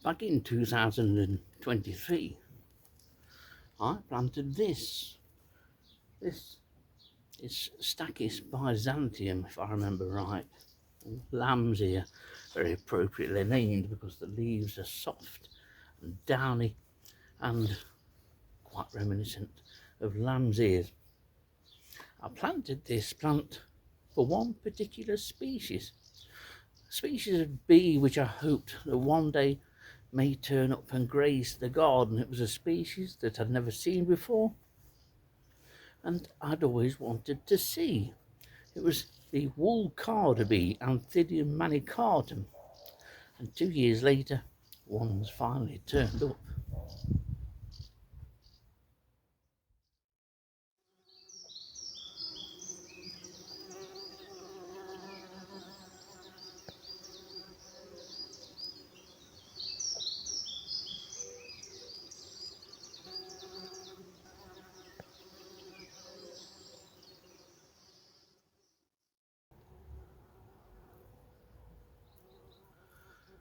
Back in 2023, I planted this. This is Stachys byzantium, if I remember right. Lamb's ear, very appropriately named because the leaves are soft and downy and quite reminiscent of lamb's ears. I planted this plant for one particular species of bee which I hoped that one day may turn up and grace the garden. It was a species that I'd never seen before and I'd always wanted to see. It was the wool carder bee, Anthidium manicatum, and 2 years later one's finally turned up.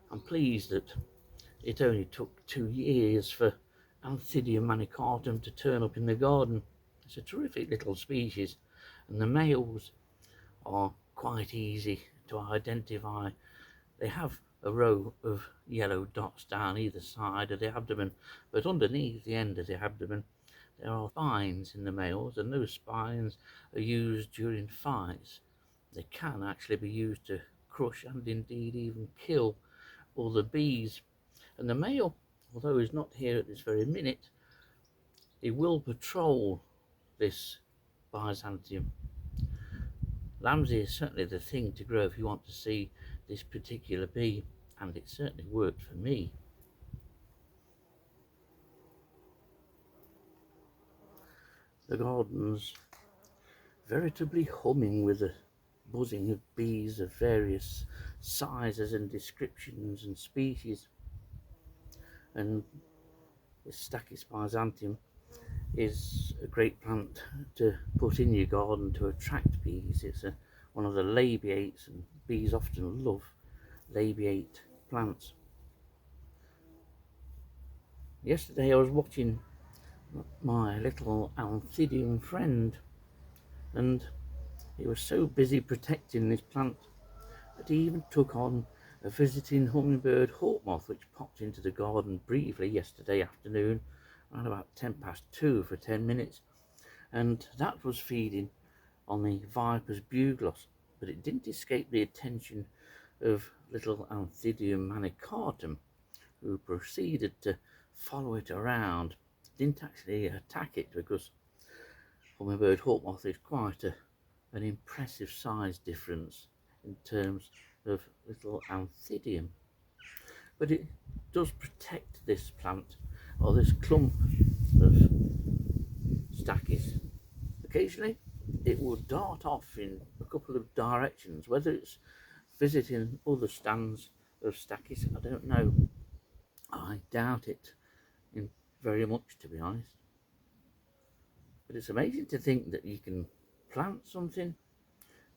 I'm pleased that it only took 2 years for Anthidium manicatum to turn up in the garden. It's a terrific little species, and the males are quite easy to identify. They have a row of yellow dots down either side of the abdomen, but underneath the end of the abdomen there are spines in the males, and those spines are used during fights. They can actually be used to crush and indeed even kill other bees. And the male, although he's not here at this very minute, he will patrol this Byzantium. Lamb's ear is certainly the thing to grow if you want to see this particular bee, and it certainly worked for me. The garden's veritably humming with the buzzing of bees of various sizes and descriptions and species. And this Stachys byzantium is a great plant to put in your garden to attract bees. It's one of the labiates, and bees often love labiate plants. Yesterday I was watching my little Anthidium friend, and he was so busy protecting this plant that he even took on a visiting hummingbird hawk moth which popped into the garden briefly yesterday afternoon around about 2:10 for 10 minutes, and that was feeding on the Viper's bugloss, but it didn't escape the attention of little Anthidium manicatum, who proceeded to follow it around. Didn't actually attack it because hummingbird hawk moth is quite an impressive size difference in terms of little Anthidium, but it does protect this plant or this clump of Stachys. Occasionally it will dart off in a couple of directions. Whether it's visiting other stands of Stachys, I don't know. I doubt it very much, to be honest. But it's amazing to think that you can plant something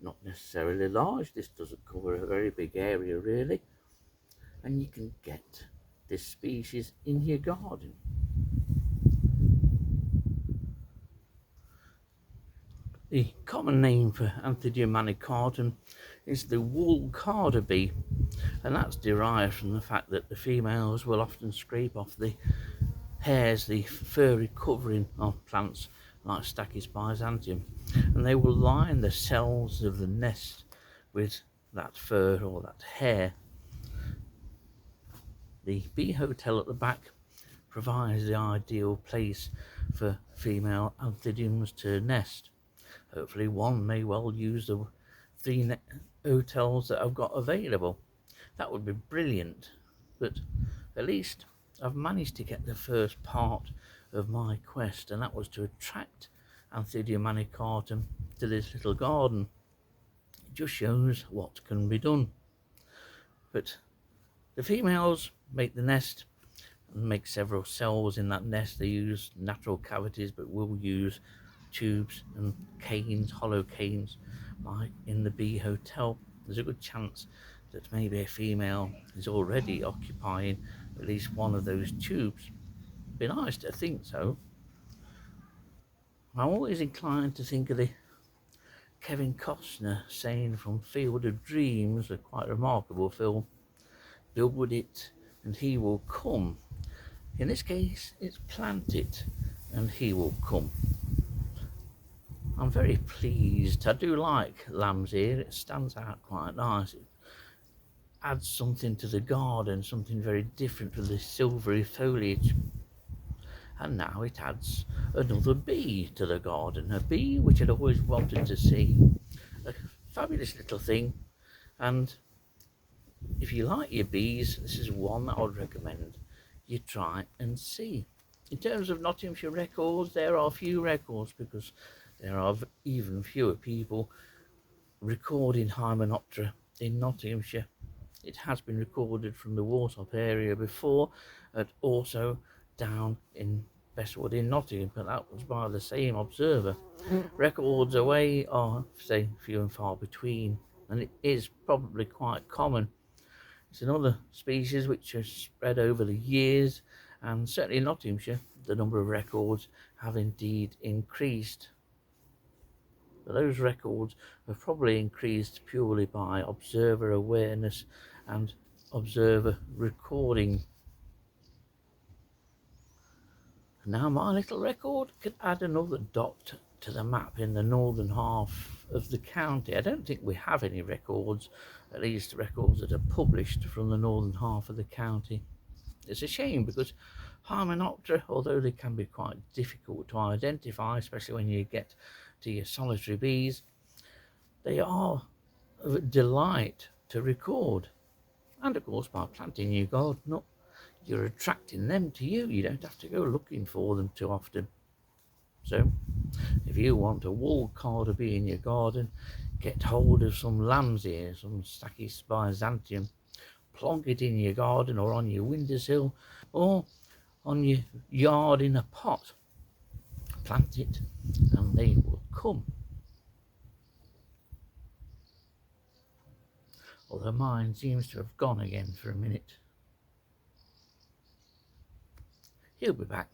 not necessarily large. This doesn't cover a very big area really, and you can get this species in your garden. The common name for Anthidium manicatum is the wool carder bee, and that's derived from the fact that the females will often scrape off the hairs, the furry covering of plants like Stachys byzantium, and they will line the cells of the nest with that fur or that hair. The bee hotel at the back provides the ideal place for female Anthidiums to nest. Hopefully one may well use the 3 hotels that I've got available. That would be brilliant, but at least I've managed to get the first part of my quest, and that was to attract Anthidium manicatum to this little garden. It just shows what can be done. But the females make the nest and make several cells in that nest. They use natural cavities, but will use tubes and canes, hollow canes, like in the bee hotel. There's a good chance that maybe a female is already occupying at least one of those tubes. Be nice to think so. I'm always inclined to think of the Kevin Costner saying from Field of Dreams, a quite remarkable film, build it and he will come. In this case, it's plant it and he will come. I'm very pleased. I do like lamb's ear. It stands out quite nice. It adds something to the garden, something very different to the silvery foliage. And now it adds another bee to the garden, a bee which I'd always wanted to see. A fabulous little thing, and if you like your bees, this is one that I would recommend you try and see. In terms of Nottinghamshire records, there are few records because there are even fewer people recording Hymenoptera in Nottinghamshire. It has been recorded from the Warsop area before, and also down in Bestwood in Nottingham, but that was by the same observer. Records away are, say, few and far between, and it is probably quite common. It's another species which has spread over the years, and certainly in Nottinghamshire, the number of records have indeed increased. But those records have probably increased purely by observer awareness and observer recording. Now my little record could add another dot to the map in the northern half of the county. I don't think we have any records, at least records that are published from the northern half of the county. It's a shame because Hymenoptera, although they can be quite difficult to identify, especially when you get to your solitary bees, they are of a delight to record. And of course, by planting your garden up, you're attracting them to you. You don't have to go looking for them too often. So, if you want a wall carder bee in your garden, get hold of some lamb's ear, some Stachys byzantium, plonk it in your garden or on your windowsill or on your yard in a pot. Plant it and they will come. Although mine seems to have gone again for a minute. He'll be back.